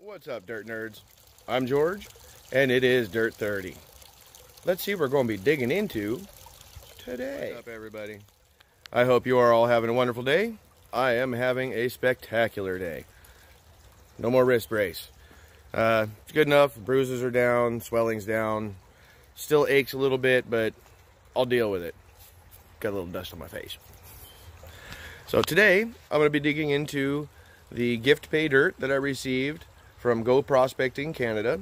What's up, Dirt Nerds? I'm George, and it is Dirt 30. Let's see what we're going to be digging into today. What's up, everybody? I hope you are all having a wonderful day. I am having a spectacular day. No more wrist brace. It's good enough. Bruises are down, swelling's down. Still aches a little bit, but I'll deal with it. Got a little dust on my face. So today, I'm going to be digging into the gift pay dirt that I received from Go Prospecting Canada.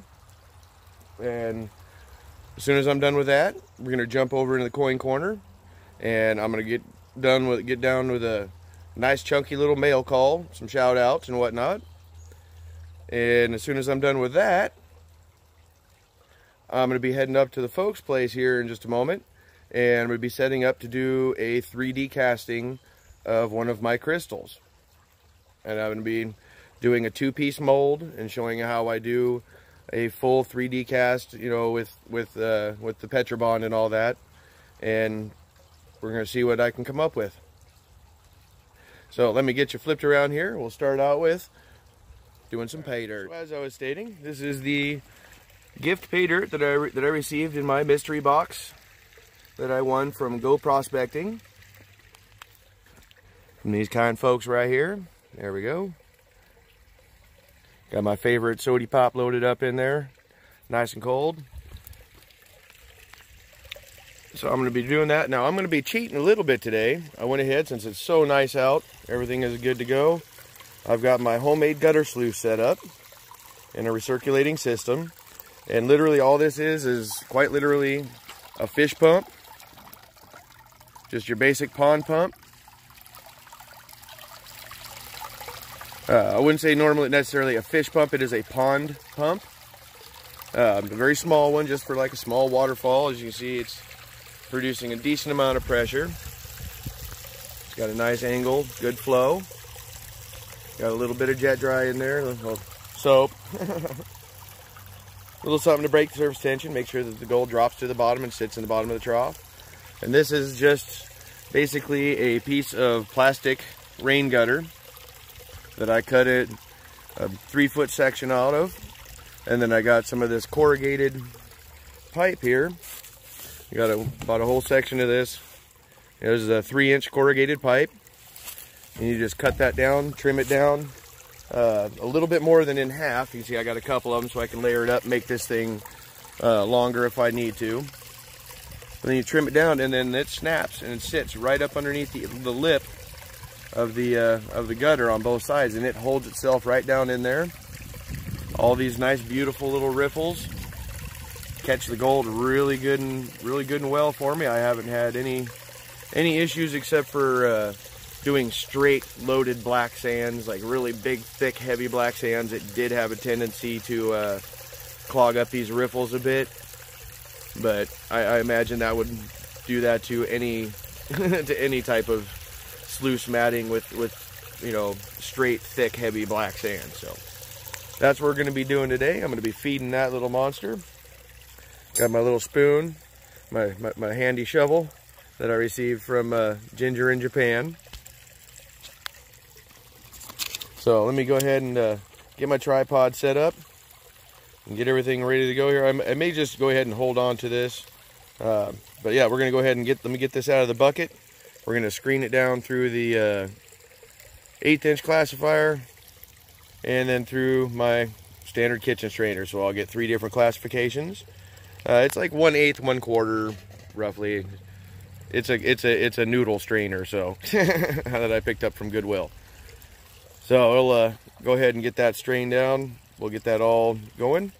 And as soon as I'm done with that, we're going to jump over into the coin corner, and I'm going to get down with a nice chunky little mail call, some shout outs and whatnot. And as soon as I'm done with that, I'm going to be heading up to the folks' place here in just a moment, and I'm going to be setting up to do a 3D casting of one of my crystals. And I'm going to be doing a 2-piece mold and showing you how I do a full 3D cast, you know, with the Petrobond and all that. And we're going to see what I can come up with. So let me get you flipped around here. We'll start out with doing some pay dirt. So as I was stating, this is the gift pay dirt that I received in my mystery box that I won from Go Prospecting. From these kind folks right here. There we go. Got my favorite Sody Pop loaded up in there, nice and cold. So I'm going to be doing that. Now I'm going to be cheating a little bit today. I went ahead, since it's so nice out, everything is good to go. I've got my homemade gutter sluice set up in a recirculating system. And literally all this is quite literally a fish pump. Just your basic pond pump. I wouldn't say normally necessarily a fish pump, it is a pond pump. A very small one, just for like a small waterfall. As you can see, it's producing a decent amount of pressure. It's got a nice angle, good flow. Got a little bit of jet dry in there, a little soap. A little something to break the surface tension, make sure that the gold drops to the bottom and sits in the bottom of the trough. And this is just basically a piece of plastic rain gutter that I cut it a 3-foot section out of, and then I got some of this corrugated pipe here. You got about a whole section of this. There's a 3-inch corrugated pipe, and you just cut that down, trim it down a little bit more than in half. You can see I got a couple of them so I can layer it up, make this thing longer if I need to. And then you trim it down, and then it snaps and it sits right up underneath the lip of the gutter on both sides, and it holds itself right down in there. All these nice beautiful little riffles catch the gold really good and well for me. I haven't had any issues except for doing straight loaded black sands, like really big thick heavy black sands. It did have a tendency to clog up these riffles a bit, but I imagine that would do that to any to any type of sluice matting with you know, straight thick heavy black sand. So that's what we're going to be doing today. I'm going to be feeding that little monster. Got my little spoon, my handy shovel that I received from Ginger in Japan. So let me go ahead and get my tripod set up and get everything ready to go here. I may just go ahead and hold on to this, but yeah, we're going to go ahead and let me get this out of the bucket. We're going to screen it down through the 1/8-inch classifier, and then through my standard kitchen strainer. So I'll get 3 different classifications. It's like 1/8, 1/4, roughly. It's a noodle strainer, so that I picked up from Goodwill. So I'll go ahead and get that strained down. We'll get that all going.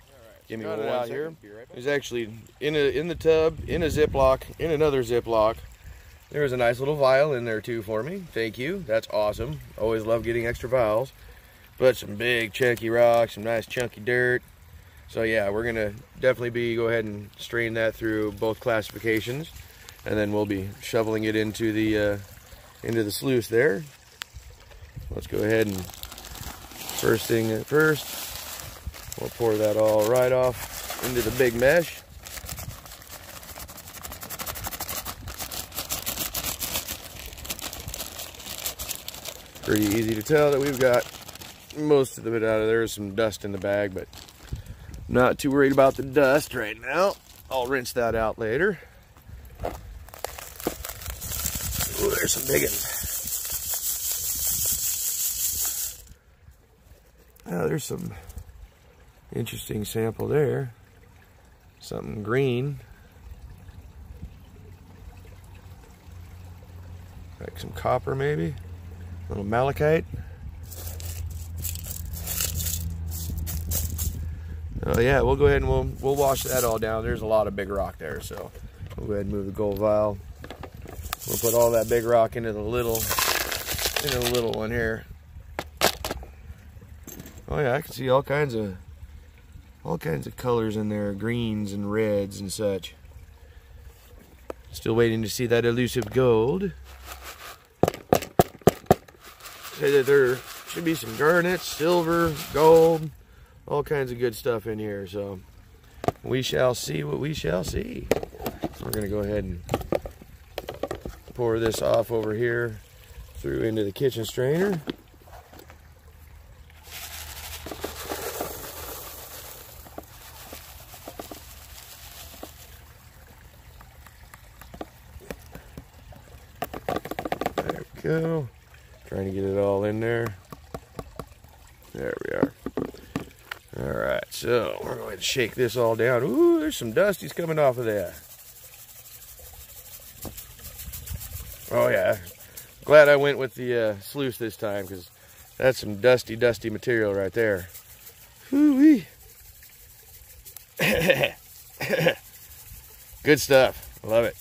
Give me one out here. There's actually in the tub, in a Ziploc, in another Ziploc. There's a nice little vial in there too for me. Thank you. That's awesome. Always love getting extra vials. But some big chunky rocks, some nice chunky dirt. So yeah, we're gonna definitely go ahead and strain that through both classifications, and then we'll be shoveling it into the sluice there. Let's go ahead and first thing at first, we'll pour that all right off into the big mesh. Pretty easy to tell that we've got most of it out of there. There's some dust in the bag, but not too worried about the dust right now. I'll rinse that out later. Ooh, there's some big ones. Oh, there's some interesting sample there. Something green. Like some copper maybe. A little malachite. Oh yeah, we'll go ahead and we'll wash that all down. There's a lot of big rock there, so we'll go ahead and move the gold vial. We'll put all that big rock into the little one here. Oh yeah, I can see all kinds of colors in there, greens and reds and such. Still waiting to see that elusive gold. Say that there should be some garnet, silver, gold, all kinds of good stuff in here. So we shall see what we shall see. So we're gonna go ahead and pour this off over here through into the kitchen strainer. There we go. Trying to get it all in there. There we are. All right, so we're going to shake this all down. Ooh, there's some dusties coming off of there. Oh yeah, glad I went with the sluice this time, because that's some dusty material right there. Whoo-wee. Good stuff. Love it.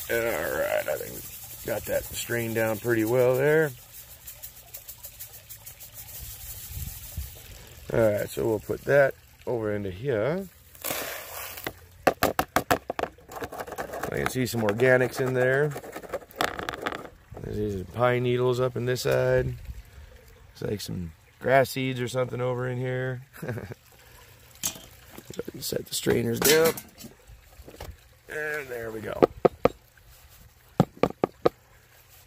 All right, I think we got that strained down pretty well there. All right, so we'll put that over into here. I can see some organics in there. There's these pine needles up in this side. It's like some grass seeds or something over in here. Set the strainers down. And there we go.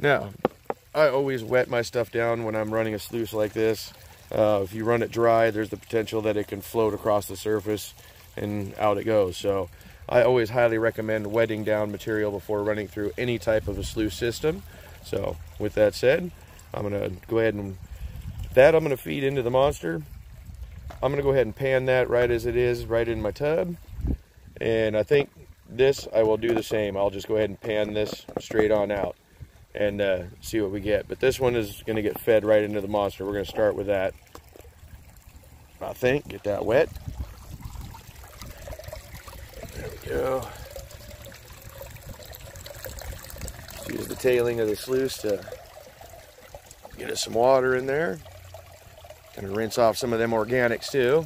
Now, I always wet my stuff down when I'm running a sluice like this. If you run it dry, there's the potential that it can float across the surface and out it goes. So I always highly recommend wetting down material before running through any type of a sluice system. So with that said, I'm gonna go ahead and I'm gonna feed into the monster. I'm gonna go ahead and pan that right as it is, right in my tub. And I think this, I will do the same. I'll just go ahead and pan this straight on out and see what we get. But this one is going to get fed right into the monster. We're going to start with that. I think. Get that wet. There we go. Use the tailing of the sluice to get us some water in there. Going to rinse off some of them organics too.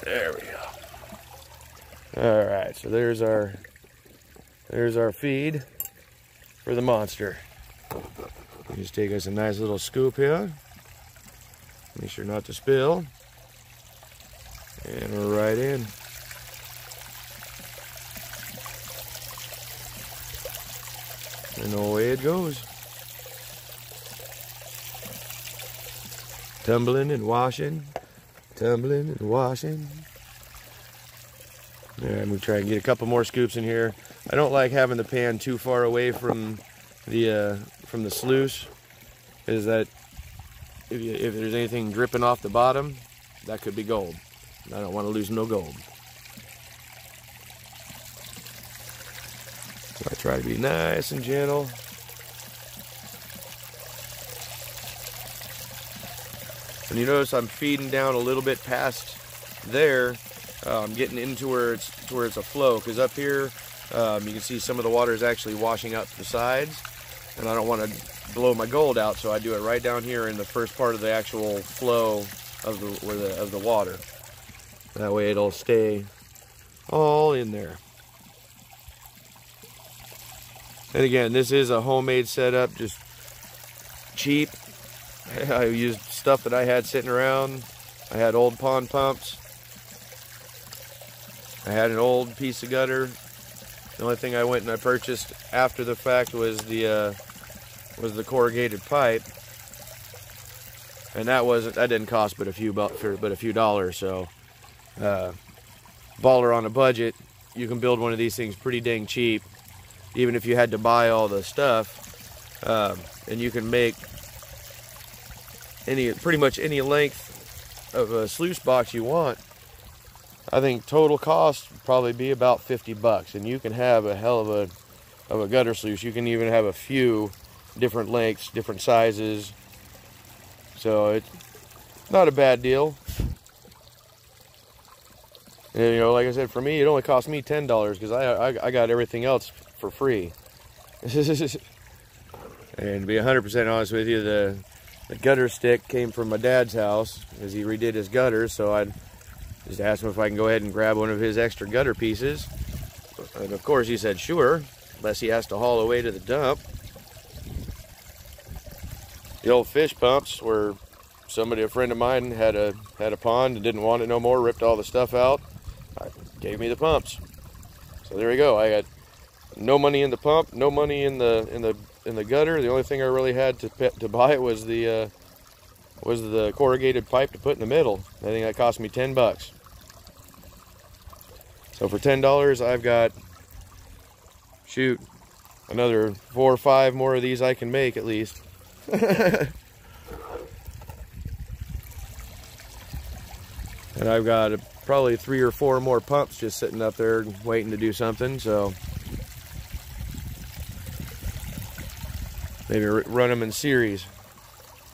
There we go. All right, so there's our feed for the monster. Just take us a nice little scoop here. Make sure not to spill. And we're right in. And away it goes. Tumbling and washing. Tumbling and washing. And I'm gonna try and get a couple more scoops in here. I don't like having the pan too far away from the sluice, is that if there's anything dripping off the bottom, that could be gold. I don't want to lose no gold. So I try to be nice and gentle. And you notice I'm feeding down a little bit past there. I'm getting into where it's a flow, because up here you can see some of the water is actually washing out the sides, and I don't want to blow my gold out, so I do it right down here in the first part of the actual flow of the water. That way it'll stay all in there. And again, this is a homemade setup, just cheap. I used stuff that I had sitting around, I had old pond pumps. I had an old piece of gutter. The only thing I went and I purchased after the fact was the corrugated pipe, and that didn't cost but a few dollars. So, baller on a budget, you can build one of these things pretty dang cheap, even if you had to buy all the stuff, and you can make pretty much any length of a sluice box you want. I think total cost would probably be about 50 bucks, and you can have a hell of a gutter sluice. You can even have a few different lengths, different sizes. So it's not a bad deal. And, you know, like I said, for me, it only cost me $10 because I got everything else for free. And to be 100% honest with you, the gutter stick came from my dad's house as he redid his gutters, so I just asked him if I can go ahead and grab one of his extra gutter pieces. And of course he said sure, unless he has to haul away to the dump. The old fish pumps where a friend of mine had a pond and didn't want it no more, ripped all the stuff out, gave me the pumps. So there we go. I got no money in the pump, no money in the gutter. The only thing I really had to buy was the corrugated pipe to put in the middle. I think that cost me 10 bucks. So for $10, I've got, shoot, another 4 or 5 more of these I can make at least. And I've got probably 3 or 4 more pumps just sitting up there waiting to do something, so maybe run them in series.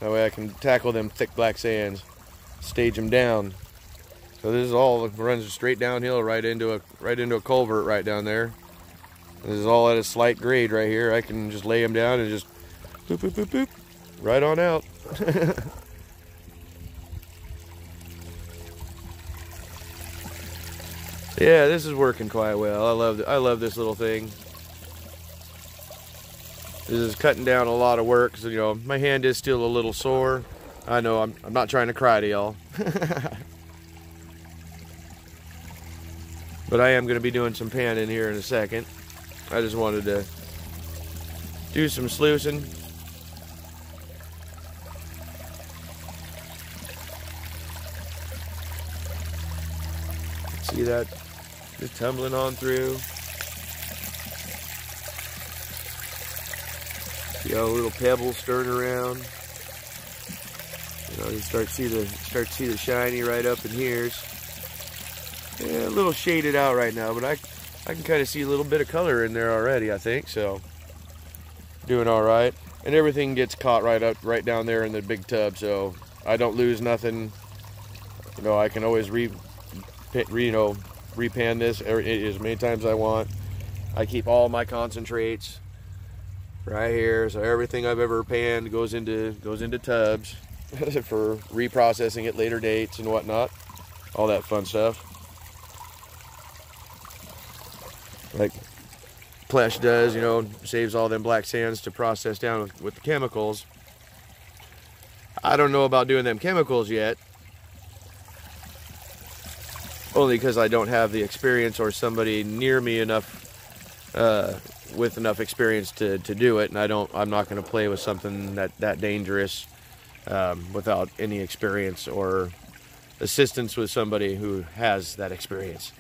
That way I can tackle them thick black sands, stage them down. So this is all runs straight downhill right into a culvert right down there. This is all at a slight grade right here. I can just lay them down and just boop, boop, boop, boop, right on out. Yeah, this is working quite well. I love this little thing. This is cutting down a lot of work, so, you know, my hand is still a little sore. I know, I'm not trying to cry to y'all. But I am going to be doing some panning here in a second. I just wanted to do some sluicing. See that? Just tumbling on through. See all the little pebbles stirring around. You know, you start to see the shiny right up in here. Yeah, a little shaded out right now, but I can kind of see a little bit of color in there already, I think, so doing all right. And everything gets caught right down there in the big tub, so I don't lose nothing. You know, I can always repan this as many times as I want. I keep all my concentrates right here, so everything I've ever panned goes into tubs for reprocessing at later dates and whatnot, all that fun stuff. Like Plesh does, you know, saves all them black sands to process down with the chemicals. I don't know about doing them chemicals yet, only because I don't have the experience or somebody near me enough with enough experience to do it, and I'm not going to play with something that dangerous without any experience or assistance with somebody who has that experience.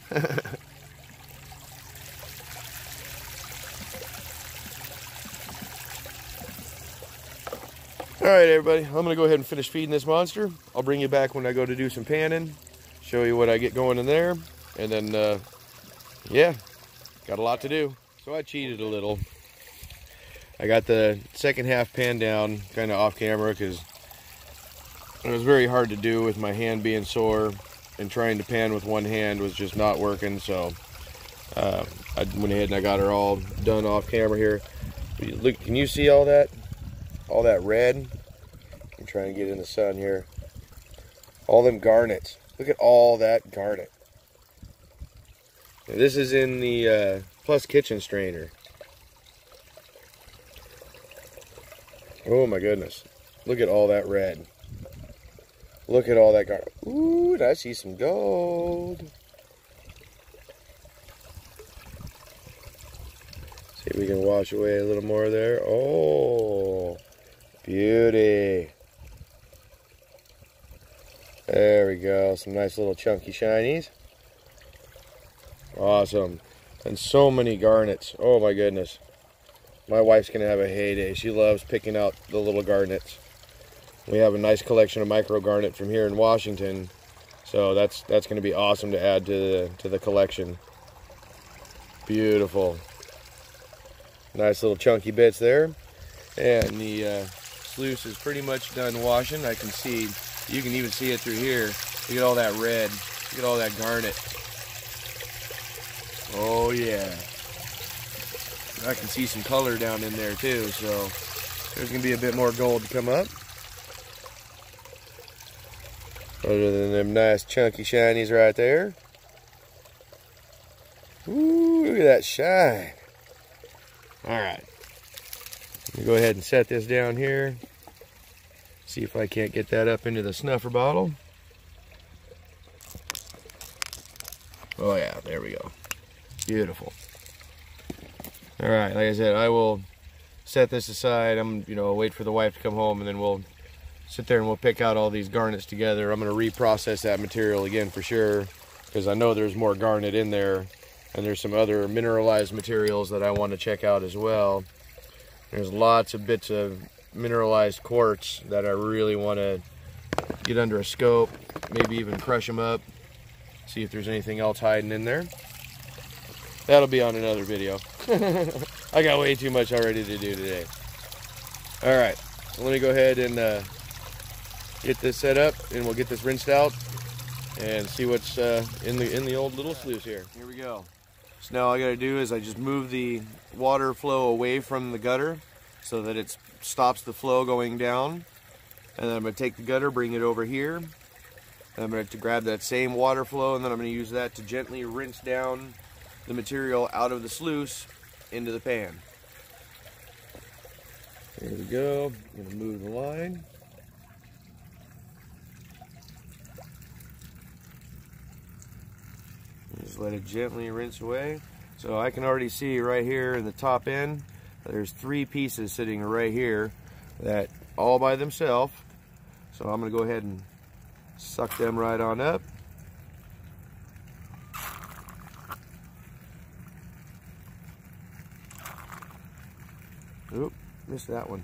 Alright everybody, I'm going to go ahead and finish feeding this monster. I'll bring you back when I go to do some panning, show you what I get going in there, and then, yeah, got a lot to do. So I cheated a little. I got the second half pan down kind of off camera because it was very hard to do with my hand being sore, and trying to pan with one hand was just not working, so I went ahead and I got her all done off camera here. Look, can you see all that? All that red? I'm trying to get in the sun here. All them garnets. Look at all that garnet. Now, this is in the Plus Kitchen strainer. Oh my goodness. Look at all that red. Look at all that garnet. Ooh, I see some gold. See if we can wash away a little more there. Oh, beauty. There we go. Some nice little chunky shinies. Awesome. And so many garnets. Oh my goodness. My wife's going to have a heyday. She loves picking out the little garnets. We have a nice collection of micro garnet from here in Washington. So that's going to be awesome to add to the collection. Beautiful. Nice little chunky bits there. And the sluice is pretty much done washing. I can see, you can even see it through here. Look at all that red. Look at all that garnet. Oh yeah. I can see some color down in there too, so there's going to be a bit more gold to come up. Other than them nice chunky shinies right there. Ooh, look at that shine. Alright. Go ahead and set this down here. See if I can't get that up into the snuffer bottle. Oh yeah, there we go. Beautiful. All right, like I said, I will set this aside. I'm, wait for the wife to come home, and then we'll sit there and we'll pick out all these garnets together. I'm going to reprocess that material again for sure, because I know there's more garnet in there, and there's some other mineralized materials that I want to check out as well. There's lots of bits of mineralized quartz that I really want to get under a scope, maybe even crush them up, see if there's anything else hiding in there. That'll be on another video. I got way too much already to do today. All right, so let me go ahead and get this set up, and we'll get this rinsed out and see what's in the old little sluice here. Here we go. So now all I got to do is I just move the water flow away from the gutter so that it stops the flow going down. And then I'm going to take the gutter, bring it over here. And I'm going to grab that same water flow, and then I'm going to use that to gently rinse down the material out of the sluice into the pan. There we go. I'm going to move the line. Just let it gently rinse away. So I can already see right here in the top end, there's 3 pieces sitting right here that all by themselves. So I'm going to go ahead and suck them right on up. Oop, missed that one.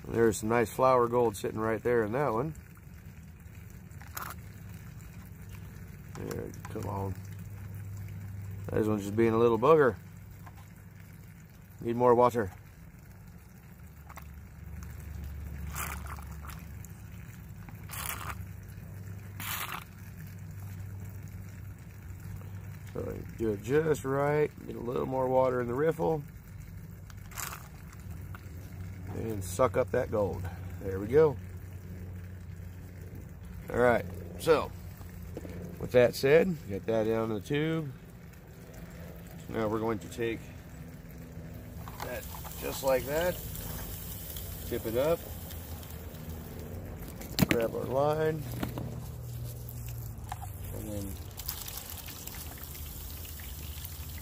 There's some nice flower gold sitting right there in that one. There, come on. This one's just being a little bugger. Need more water. So do it just right. Get a little more water in the riffle. And suck up that gold. There we go. Alright, so with that said, get that down in the tube. So now we're going to take that just like that. Tip it up. Grab our line. And then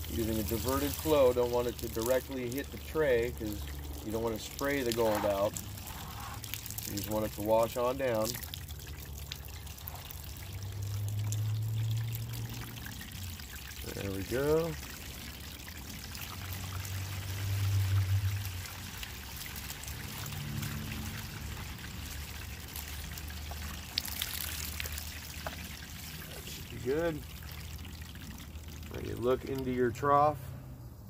using a diverted flow, don't want it to directly hit the tray because you don't want to spray the gold out. You just want it to wash on down. There we go. That should be good. Now you look into your trough,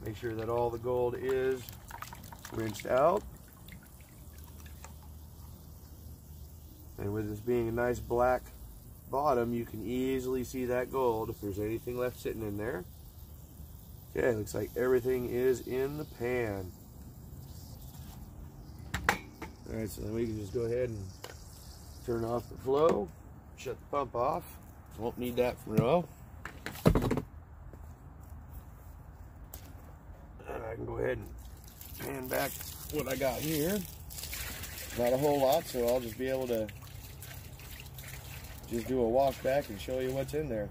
make sure that all the gold is rinsed out. And with this being a nice black bottom, you can easily see that gold if there's anything left sitting in there. Okay, looks like everything is in the pan. Alright, so then we can just go ahead and turn off the flow, shut the pump off. Won't need that for now. And I can go ahead and pan back what I got here. not a whole lot, so I'll just be able to just do a walk back and show you what's in there.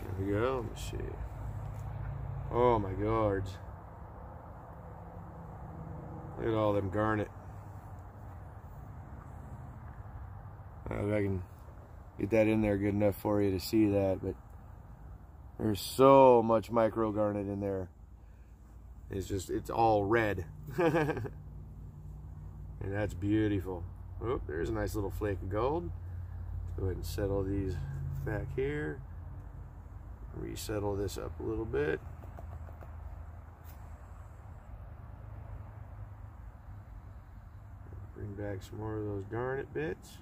There we go. Let me see. Oh my gourds. Look at all them garnet. I don't know if I can get that in there good enough for you to see that, but there's so much micro garnet in there. It's all red. And that's beautiful. Oh, there's a nice little flake of gold. Let's go ahead and settle these back here. Resettle this up a little bit. Bring back some more of those garnet bits.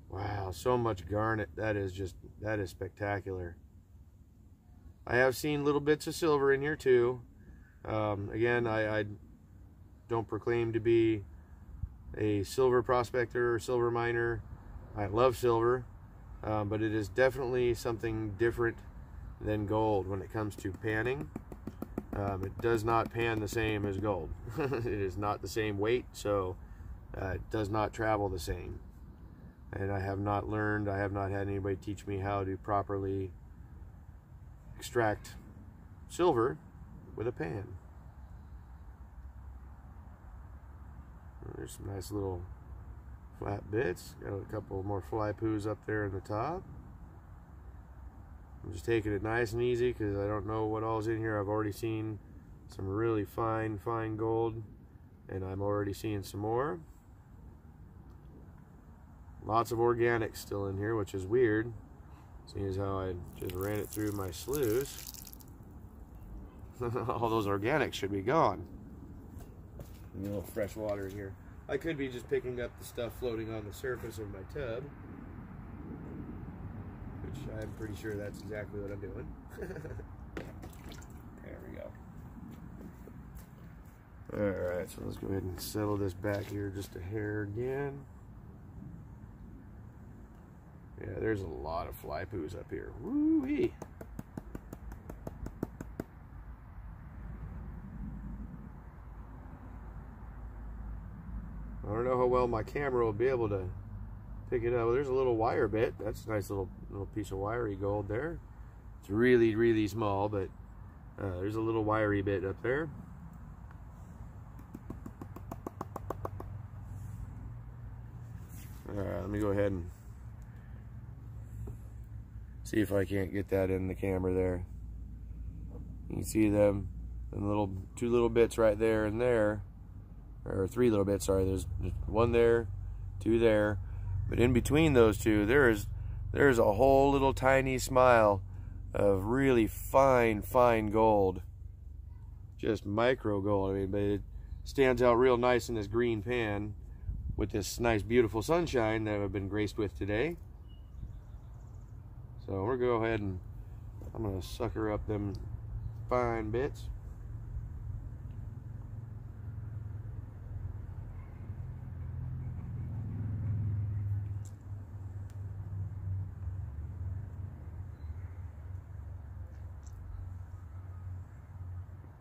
Wow, so much garnet. That is spectacular. I have seen little bits of silver in here too. Again, I don't proclaim to be a silver prospector or silver miner. I love silver, but it is definitely something different than gold when it comes to panning. It does not pan the same as gold. It is not the same weight, so it does not travel the same. And I have not had anybody teach me how to properly extract silver with a pan. There's some nice little flat bits. Got a couple more fly poos up there in the top. I'm just taking it nice and easy because I don't know what all's in here. I've already seen some really fine gold, and I'm already seeing some more. Lots of organics still in here, which is weird, seeing as how I just ran it through my sluice. All those organics should be gone. A little fresh water in here. I could be just picking up the stuff floating on the surface of my tub, which I'm pretty sure that's exactly what I'm doing. There we go. Alright, so let's go ahead and settle this back here just a hair again. Yeah, there's a lot of fly poos up here. Woo-wee. I don't know how well my camera will be able to pick it up. Well, there's a little wire bit. That's a nice little piece of wiry gold there. It's really small, but there's a little wiry bit up there. Let me go ahead and see if I can't get that in the camera there. You can see them, and two little bits right there and there, or three little bits, sorry. There's one there, two there, but in between those two, there's a whole little tiny smile of really fine gold. Just micro gold. I mean, but it stands out real nice in this green pan with this nice beautiful sunshine that I've been graced with today. So we'll go ahead and I'm gonna sucker up them fine bits.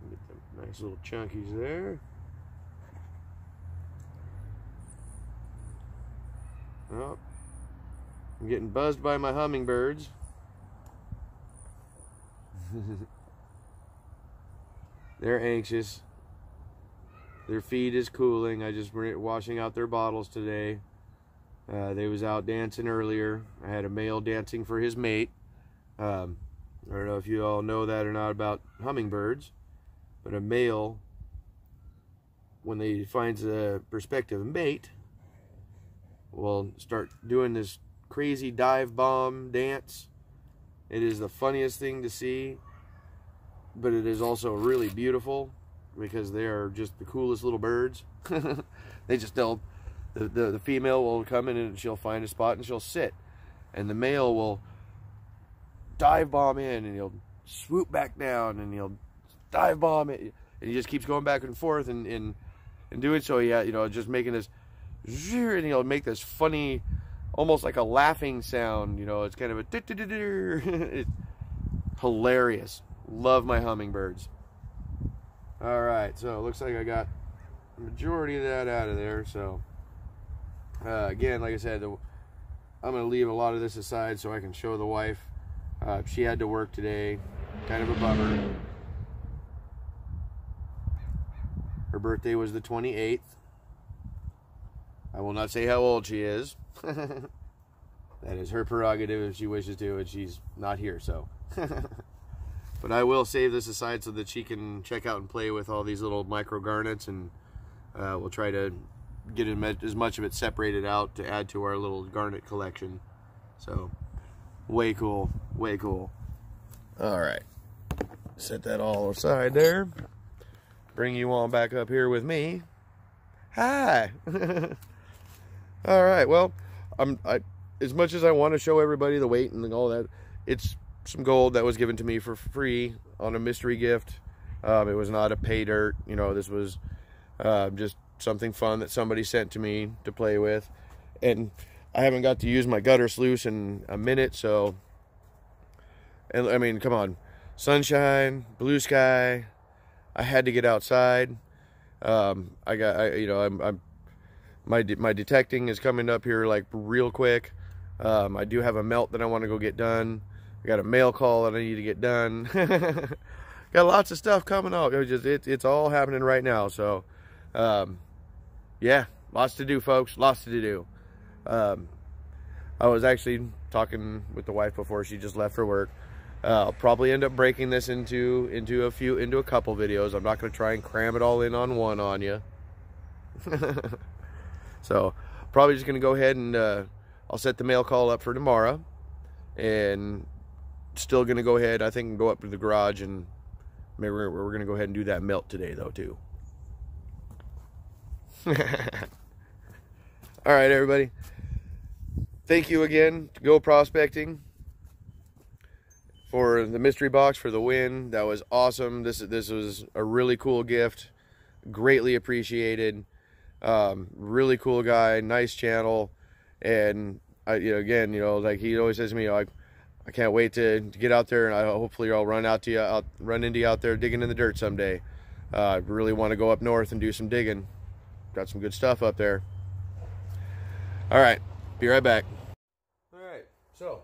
Get them nice little chunkies there. Oh, I'm getting buzzed by my hummingbirds. They're anxious. Their feed is cooling. I just were washing out their bottles today. They was out dancing earlier. I had a male dancing for his mate. I don't know if you all know that or not about hummingbirds, but a male, when they finds a prospective mate, will start doing this crazy dive bomb dance. It is the funniest thing to see, but it is also really beautiful because they are just the coolest little birds. The female will come in and she'll find a spot and she'll sit, and the male will dive bomb in and he'll swoop back down and he'll dive bomb it, and he just keeps going back and forth and doing so. Yeah, just making this, and he'll make this funny almost like a laughing sound. You know, it's kind of a it's hilarious. Love my hummingbirds. All right, so it looks like I got the majority of that out of there. So again, like I said, I'm going to leave a lot of this aside so I can show the wife. She had to work today. Kind of a bummer. Her birthday was the 28th. I will not say how old she is. That is her prerogative if she wishes to, and she's not here, so. But I will save this aside so that she can check out and play with all these little micro garnets, and we'll try to get as much of it separated out to add to our little garnet collection. So, way cool, way cool. All right, set that all aside there. Bring you on back up here with me. Hi. All right, well, as much as I want to show everybody the weight and all that, it's some gold that was given to me for free on a mystery gift. It was not a pay dirt, you know, this was just something fun that somebody sent to me to play with. And I haven't got to use my gutter sluice in a minute, so, and I mean, come on, sunshine, blue sky, I had to get outside. My detecting is coming up here like real quick. I do have a melt that I want to go get done. I got a mail call that I need to get done. Got lots of stuff coming up. It's all happening right now. So, yeah, lots to do, folks. Lots to do. I was actually talking with the wife before she just left for work. I'll probably end up breaking this into a couple videos. I'm not going to try and cram it all in on one on you. So, probably just going to go ahead and I'll set the mail call up for tomorrow, and still going to go ahead, I think, and go up to the garage, and maybe we're going to go ahead and do that melt today, though, too. All right, everybody. Thank you again to Go Prospecting for the mystery box, for the win. That was awesome. This was a really cool gift. Greatly appreciated. Really cool guy, nice channel, and again, like he always says to me, I can't wait to get out there, and hopefully I'll run into you out there digging in the dirt someday. I really want to go up north and do some digging. Got some good stuff up there. All right, be right back. All right, so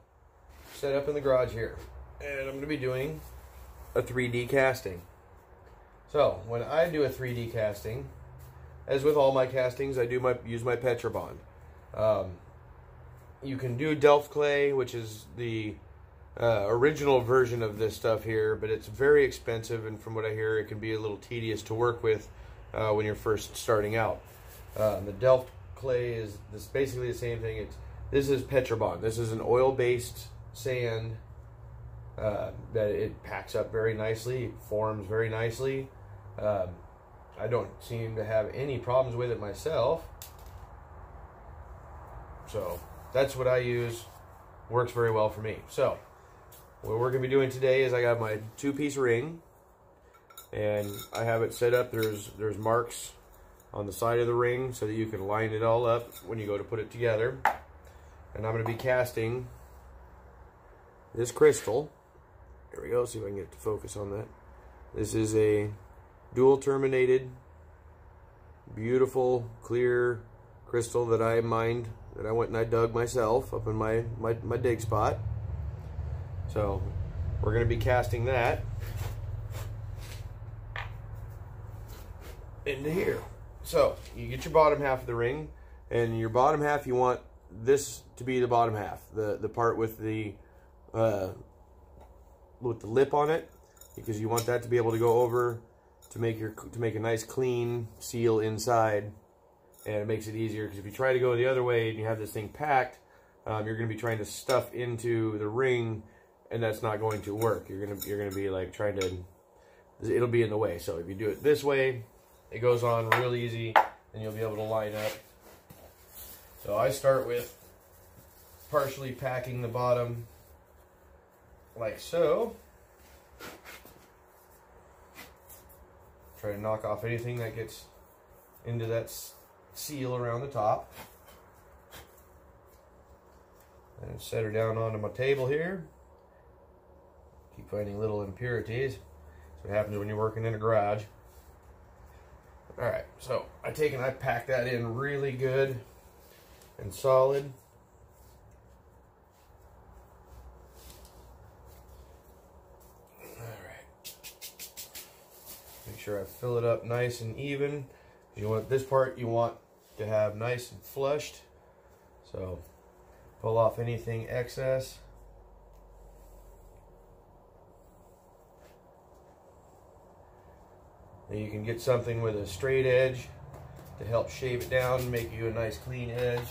set up in the garage here, and I'm going to be doing a 3D casting. So when I do a 3D casting, as with all my castings, I use my Petrobond. You can do Delft clay, which is the original version of this stuff here, but it's very expensive, and from what I hear, it can be a little tedious to work with when you're first starting out. The Delft clay is basically the same thing. This is Petrobond. This is an oil-based sand that it packs up very nicely, forms very nicely. I don't seem to have any problems with it myself. So that's what I use. Works very well for me. So what we're going to be doing today is I got my 2-piece ring, and I have it set up. There's marks on the side of the ring so that you can line it all up when you go to put it together. And I'm going to be casting this crystal. Here we go. See if I can get to focus on that. This is a dual terminated, beautiful, clear crystal that I mined, that I went and I dug myself up in my dig spot. So we're going to be casting that into here. So you get your bottom half of the ring, and your bottom half, you want this to be the bottom half, the part with the lip on it, because you want that to be able to go over to make a nice clean seal inside, and it makes it easier, because if you try to go the other way and you have this thing packed, you're going to be trying to stuff into the ring, and that's not going to work. You're going to be like trying to, it'll be in the way. So if you do it this way, it goes on real easy, and you'll be able to line up. So I start with partially packing the bottom like so. Try to knock off anything that gets into that seal around the top. And set her down onto my table here. Keep finding little impurities. That's what happens when you're working in a garage. Alright, so I take and I pack that in really good and solid. Alright. Make sure I fill it up nice and even. You want this part you want to have nice and flushed. So pull off anything excess. Then you can get something with a straight edge to help shave it down and make you a nice clean edge.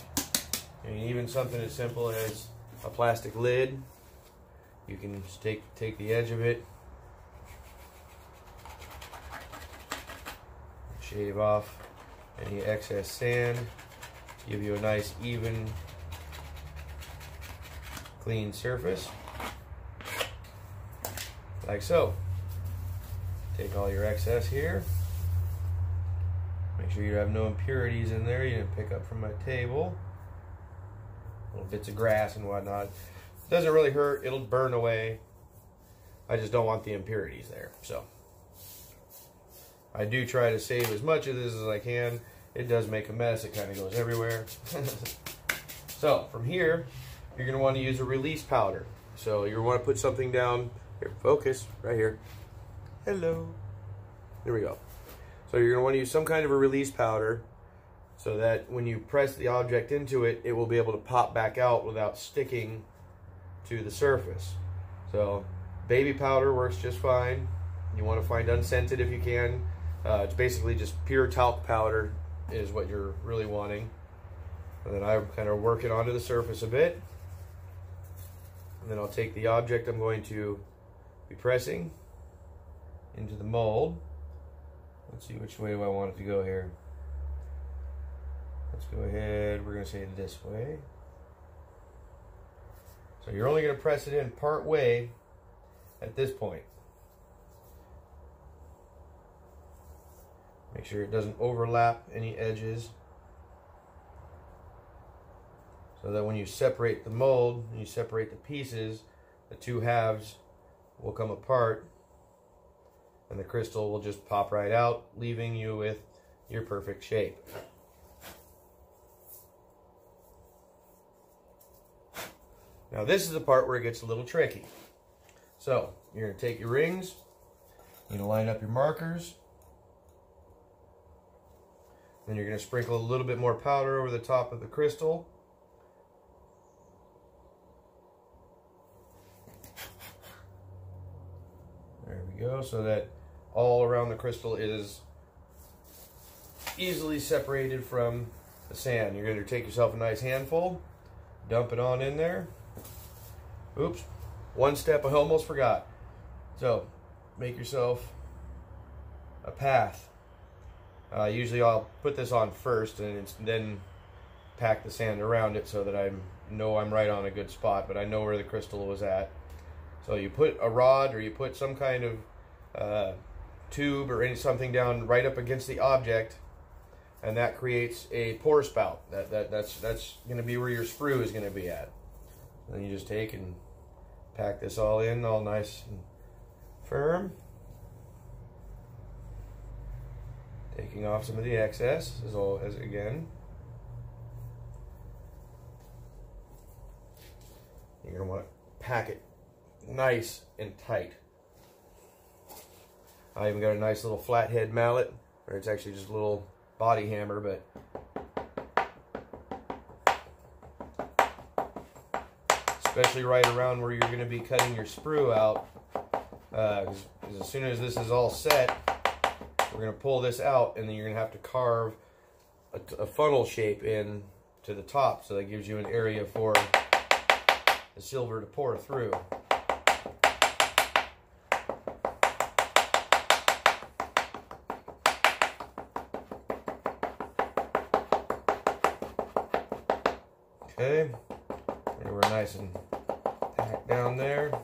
And even something as simple as a plastic lid. You can just take the edge of it, shave off any excess sand, give you a nice even clean surface, like so. Take all your excess here. Make sure you have no impurities in there you didn't pick up from my table. Little bits of grass and whatnot. It doesn't really hurt, it'll burn away. I just don't want the impurities there. So I do try to save as much of this as I can. It does make a mess, it kind of goes everywhere. So from here, you're going to want to use a release powder. So you want to put something down here, focus right here. Hello. There we go. So you're going to want to use some kind of a release powder so that when you press the object into it, it will be able to pop back out without sticking to the surface. So baby powder works just fine. You want to find unscented if you can. It's basically just pure talc powder is what you're really wanting. And then I kind of work it onto the surface a bit. And then I'll take the object I'm going to be pressing into the mold. Let's see, which way do I want it to go here? Let's go ahead, we're going to say it this way. So you're only going to press it in part way at this point. Make sure it doesn't overlap any edges, so that when you separate the mold and you separate the pieces, the two halves will come apart and the crystal will just pop right out, leaving you with your perfect shape. Now this is the part where it gets a little tricky. So you're going to take your rings, you're going to line up your markers, then you're going to sprinkle a little bit more powder over the top of the crystal. There we go, so that all around the crystal is easily separated from the sand. You're going to take yourself a nice handful, dump it on in there. Oops, one step I almost forgot. So make yourself a path. Usually I'll put this on first and then pack the sand around it so that I know I'm right on a good spot, but I know where the crystal was at. So you put a rod or you put some kind of tube or something down right up against the object, and that creates a pour spout. That's going to be where your sprue is going to be at. Then you just take and pack this all in, all nice and firm. Taking off some of the excess as again. You're going to want to pack it nice and tight. I even got a nice little flathead mallet, or it's actually just a little body hammer, but especially right around where you're going to be cutting your sprue out, because as soon as this is all set, we're going to pull this out, and then you're going to have to carve a funnel shape in to the top, so that gives you an area for the silver to pour through. Okay, and we're nice and packed down there.—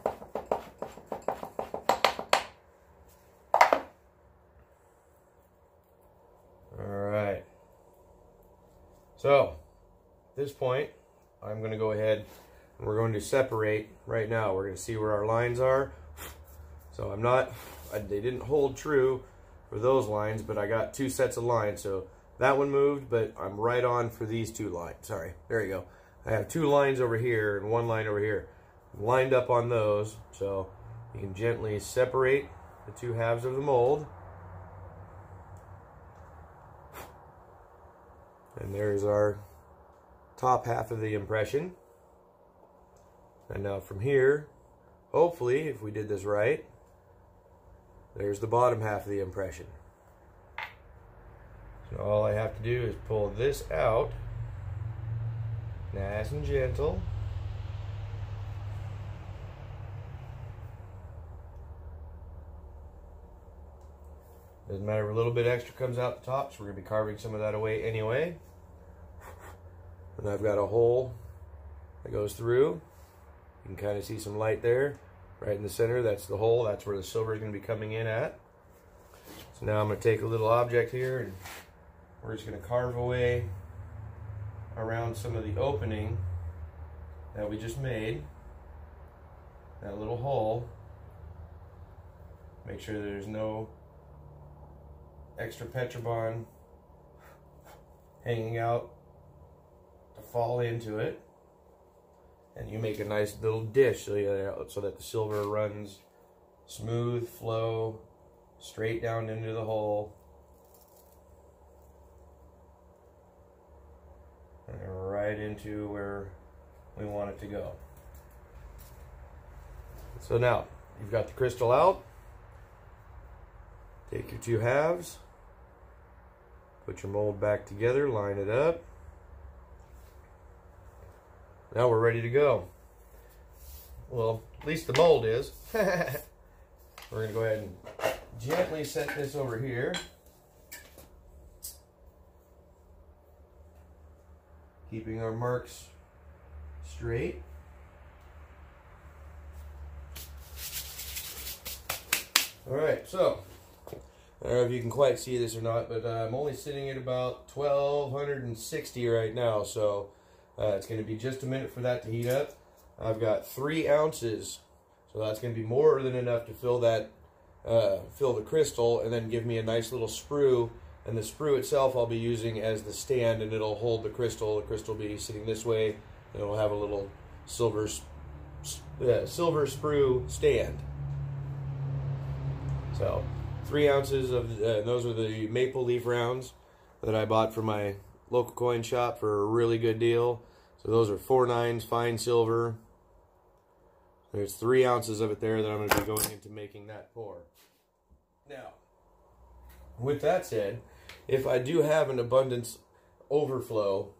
So, at this point, I'm going to go ahead, And we're going to separate right now. We're going to see where our lines are. So they didn't hold true for those lines, but I got 2 sets of lines. So that one moved, but I'm right on for these 2 lines. Sorry, there you go. I have 2 lines over here and 1 line over here. I'm lined up on those, so you can gently separate the 2 halves of the mold. And there's our top half of the impression. And now from here, hopefully, if we did this right, there's the bottom half of the impression. So all I have to do is pull this out, nice and gentle. Doesn't matter if a little bit extra comes out the top, so we're going to be carving some of that away anyway. And I've got a hole that goes through. You can kind of see some light there, right in the center. That's the hole. That's where the silver is going to be coming in at. So now I'm going to take a little object here, and we're just going to carve away around some of the opening that we just made. That little hole. Make sure there's no extra Petrobond hanging out to fall into it. And you make a nice little dish so that the silver runs smooth flow straight down into the hole and right into where we want it to go. So now you've got the crystal out. Take your 2 halves, put your mold back together, line it up. Now we're ready to go. Well, at least the mold is. We're going to go ahead and gently set this over here. Keeping our marks straight. Alright, so I don't know if you can quite see this or not, but I'm only sitting at about 1260 right now, so it's going to be just a minute for that to heat up. I've got 3 ounces, so that's going to be more than enough to fill that, fill the crystal, and then give me a nice little sprue. And the sprue itself I'll be using as the stand, and it'll hold the crystal. The crystal will be sitting this way, and it'll have a little silver sprue stand. So 3 ounces of, those are the maple leaf rounds that I bought from my local coin shop for a really good deal. So those are 4/9 fine silver. There's 3 ounces of it there that I'm going to be going into making that pour. Now, with that said, if I do have an abundance overflow,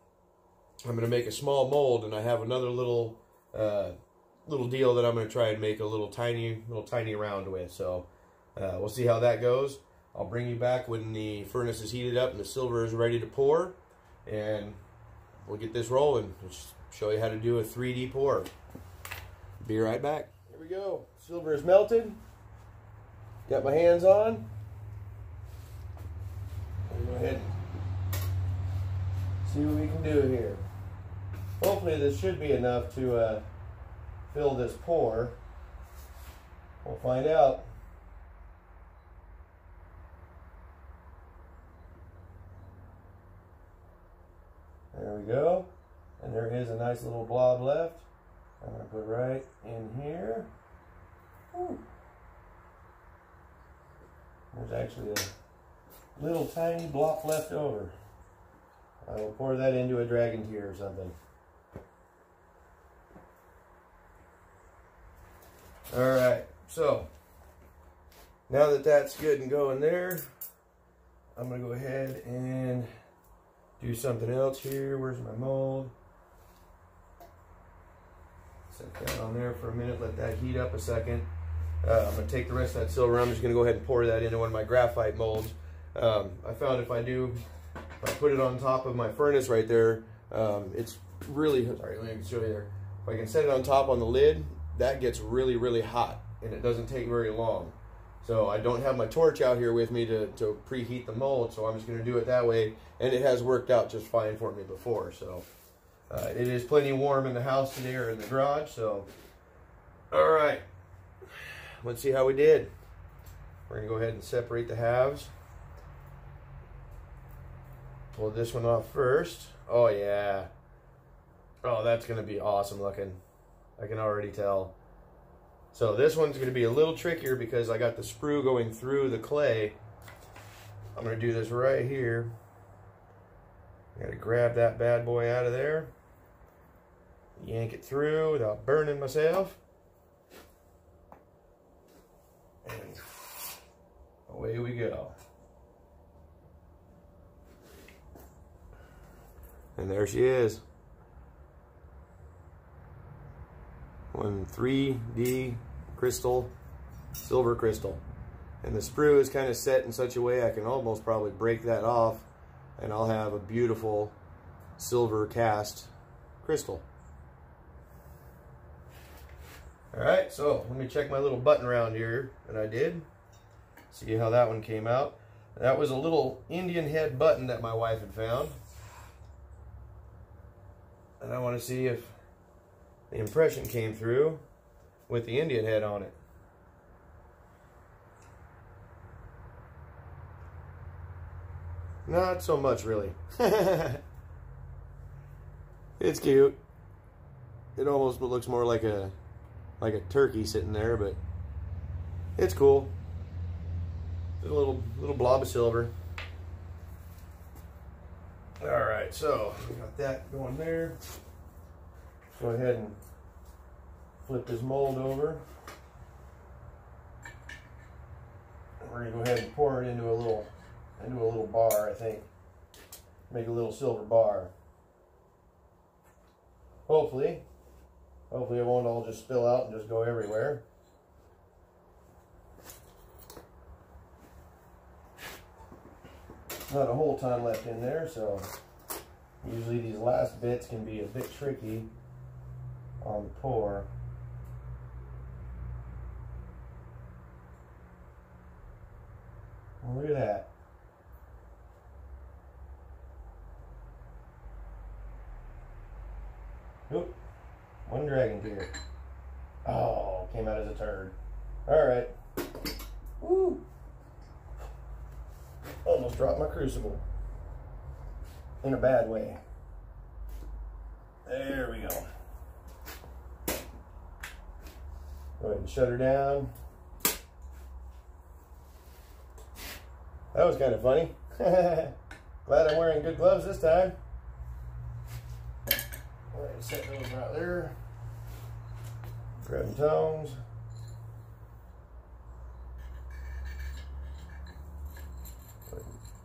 I'm going to make a small mold, and I have another little deal that I'm going to try and make a little tiny round with. So we'll see how that goes. I'll bring you back when the furnace is heated up and the silver is ready to pour, and we'll get this rolling. I'll show you how to do a 3D pour. Be right back. Here we go. Silver is melted. Got my hands on. We'll go ahead and see what we can do here. Hopefully this should be enough to fill this pour. We'll find out. There we go. And there is a nice little blob left. I'm going to put right in here. Whew. There's actually a little tiny blob left over. I will pour that into a dragon tear or something. Alright, so now that that's good and going there, I'm going to go ahead and do something else here. Where's my mold? Set that on there for a minute, let that heat up a second. I'm going to take the rest of that silver. I'm just going to go ahead and pour that into one of my graphite molds. I found if I put it on top of my furnace right there, it's really, sorry, let me show you there. If I can set it on top on the lid, that gets really, really hot, and it doesn't take very long. So I don't have my torch out here with me to preheat the mold, so I'm just going to do it that way, and it has worked out just fine for me before. So It is plenty warm in the house today, or in the garage, so. All right, let's see how we did. We're gonna go ahead and separate the halves. Pull this one off first. Oh yeah. Oh, that's gonna be awesome looking. I can already tell. So this one's gonna be a little trickier because I got the sprue going through the clay. I'm gonna do this right here. I gotta grab that bad boy out of there. Yank it through without burning myself. And away we go. And there she is. One 3D crystal, silver crystal. And the sprue is kind of set in such a way I can almost probably break that off and I'll have a beautiful silver cast crystal. Alright, so let me check my little button round here that I did. See how that one came out. That was a little Indian head button that my wife had found. And I want to see if the impression came through with the Indian head on it. Not so much, really. It's cute. It almost looks more like a turkey sitting there, but it's cool. A little blob of silver. All right, so we got that going there. Go ahead and flip this mold over. We're gonna go ahead and pour it into a little bar, I think. Make a little silver bar. Hopefully it won't all just spill out and just go everywhere. Not a whole ton left in there, so usually these last bits can be a bit tricky on the pour. Well, look at that. Oop, one dragon tear. Oh, came out as a turd. All right. Woo. Almost dropped my crucible. In a bad way. There we go. Go ahead and shut her down. That was kind of funny. Glad I'm wearing good gloves this time. Go ahead and set those right there. Grab the tongs.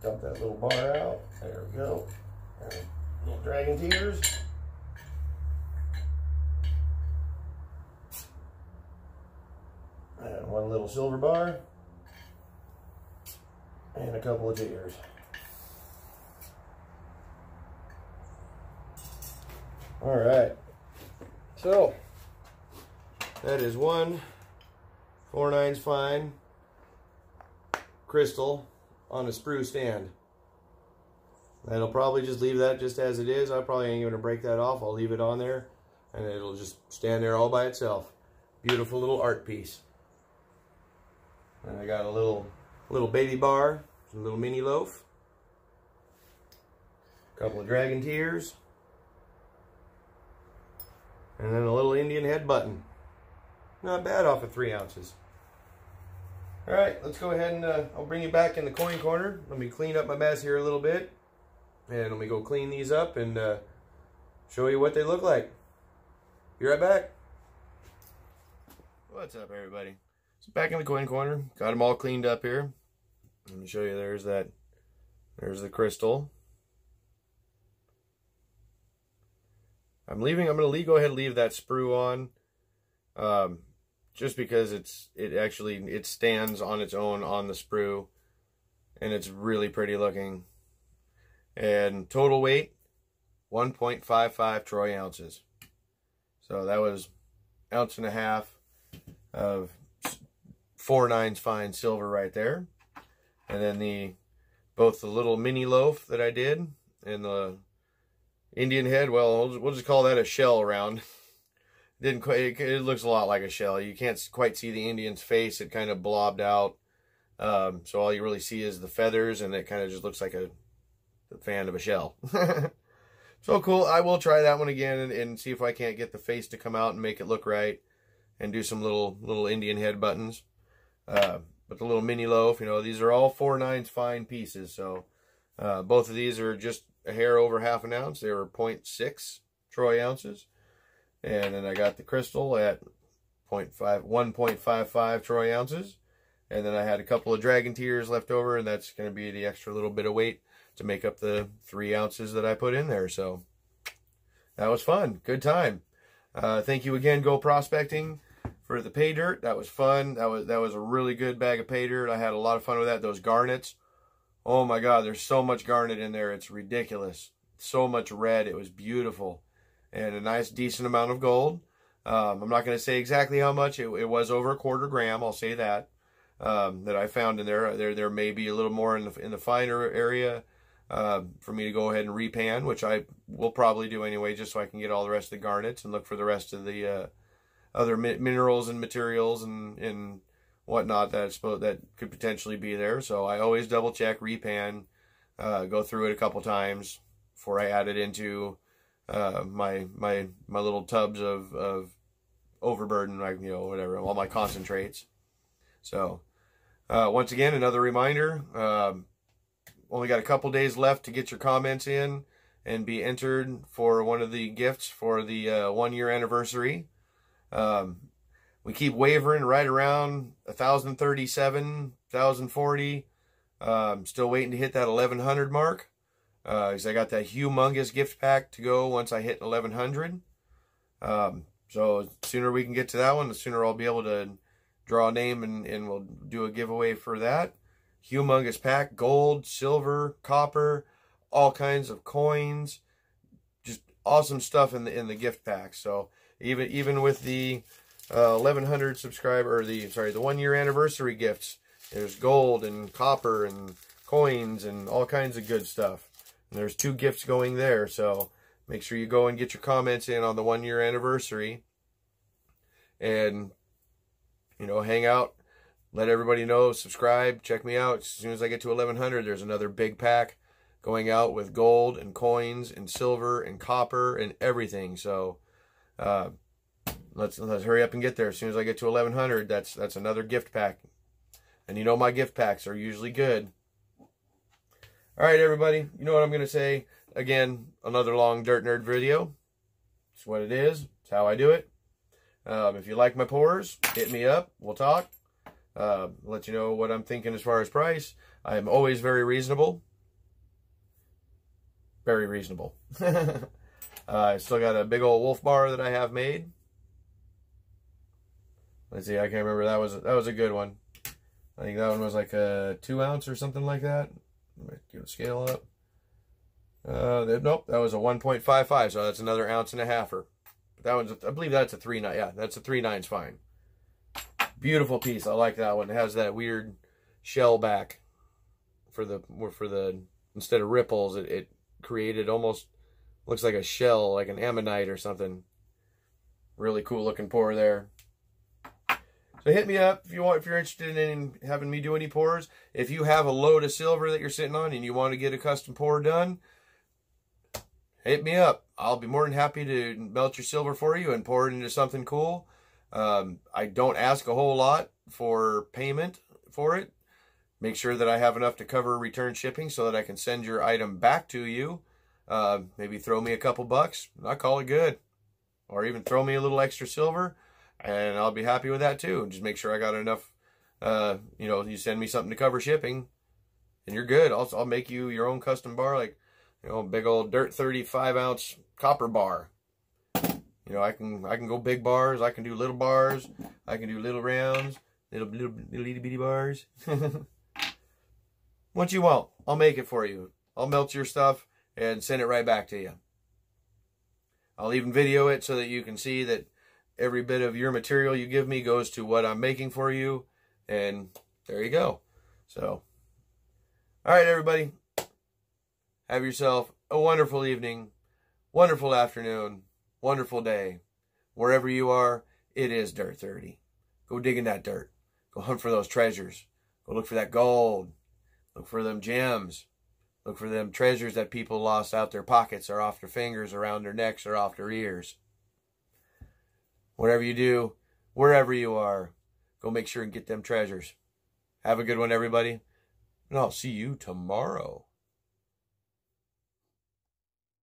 Dump that little bar out. There we go. And little dragon tears. And one little silver bar. And a couple of tears. All right. So, that is one 4/9 fine crystal on a sprue stand. I'll probably just leave that just as it is. I probably ain't gonna break that off. I'll leave it on there and it'll just stand there all by itself. Beautiful little art piece. And I got a little baby bar, a little mini loaf, a couple of dragon tears, and then a little Indian head button. Not bad off of 3 ounces. All right, let's go ahead and I'll bring you back in the coin corner. Let me clean up my mess here a little bit. And let me go clean these up and show you what they look like. Be right back. What's up, everybody? So back in the coin corner. Got them all cleaned up here. Let me show you. There's the crystal. I'm going to go ahead and leave that sprue on. Just because it stands on its own on the sprue, and it's really pretty looking. And total weight, 1.55 troy ounces. So that was 1.5 ounces of 4/9 fine silver right there. And then both the little mini loaf that I did and the Indian head. Well, we'll just call that a shell round. Didn't quite, it looks a lot like a shell. You can't quite see the Indian's face. It kind of blobbed out. So all you really see is the feathers, and it kind of just looks like a fan of a shell. So cool. I will try that one again and see if I can't get the face to come out and make it look right, and do some little Indian head buttons. But the little mini loaf, you know, these are all 4/9 fine pieces. So both of these are just a hair over half an ounce. They were 0.6 troy ounces. And then I got the crystal at 1.55 troy ounces. And then I had a couple of dragon tears left over, and that's going to be the extra little bit of weight to make up the 3 ounces that I put in there. So that was fun. Good time. Thank you again, Go Prospecting, for the pay dirt. That was fun. That was a really good bag of pay dirt. I had a lot of fun with that. Those garnets. Oh my God, there's so much garnet in there. It's ridiculous. So much red. It was beautiful. And a nice, decent amount of gold. I'm not going to say exactly how much. It was over 1/4 gram. I'll say that. That I found in there. There may be a little more in the finer area for me to go ahead and repan, which I will probably do anyway, just so I can get all the rest of the garnets and look for the rest of the other minerals and materials and whatnot that could potentially be there. So I always double check, repan, go through it a couple times before I add it into my little tubs of overburden, like, you know, whatever, all my concentrates. So once again, another reminder, only got a couple days left to get your comments in and be entered for one of the gifts for the 1-year anniversary. We keep wavering right around 1,037, 1,040. Still waiting to hit that 1,100 mark. Because I got that humongous gift pack to go once I hit 1,100. So the sooner we can get to that one, the sooner I'll be able to draw a name and we'll do a giveaway for that. Humongous pack, gold, silver, copper, all kinds of coins, just awesome stuff in the gift pack. So even with the 1,100 subscriber, or the 1-year anniversary gifts, there's gold and copper and coins and all kinds of good stuff. And there's 2 gifts going there, so make sure you go and get your comments in on the 1-year anniversary. And, you know, hang out, let everybody know, subscribe, check me out. As soon as I get to 1,100, there's another big pack going out with gold and coins and silver and copper and everything. So let's hurry up and get there. As soon as I get to 1,100, that's another gift pack. And you know my gift packs are usually good. All right, everybody, you know what I'm going to say. Again, another long Dirt Nerd video. It's what it is. It's how I do it. If you like my pours, hit me up. We'll talk. Let you know what I'm thinking as far as price. I am always very reasonable. Very reasonable. I still got a big old wolf bar that I have made. Let's see, I can't remember. That was a good one. I think that one was like a 2 ounce or something like that. Give the scale up. Nope, that was a 1.55, so that's another 1.5 ounces. But that one's, I believe that's a 3/9. Yeah, that's a 3/9's fine. Beautiful piece. I like that one. It has that weird shell back for the instead of ripples, it created almost looks like a shell, like an ammonite or something. Really cool looking pour there. So hit me up if you're interested in having me do any pours. If you have a load of silver that you're sitting on and you want to get a custom pour done, hit me up. I'll be more than happy to melt your silver for you and pour it into something cool. I don't ask a whole lot for payment for it. Make sure that I have enough to cover return shipping so that I can send your item back to you. Maybe throw me a couple bucks. I call it good. Or even throw me a little extra silver, and I'll be happy with that too. Just make sure I got enough, you know, you send me something to cover shipping, and you're good. I'll make you your own custom bar, like, you know, big old Dirt 35 ounce copper bar. You know, I can go big bars, I can do little bars, I can do little rounds, little itty bitty bars. What you want, I'll make it for you. I'll melt your stuff and send it right back to you. I'll even video it so that you can see that every bit of your material you give me goes to what I'm making for you. And there you go. So, all right, everybody. Have yourself a wonderful evening. wonderful afternoon, wonderful day. Wherever you are, it is Dirt 30. Go dig in that dirt. Go hunt for those treasures. Go look for that gold. Look for them gems. Look for them treasures that people lost out their pockets or off their fingers, around their necks, or off their ears. Whatever you do, wherever you are, go make sure and get them treasures. Have a good one, everybody. And I'll see you tomorrow.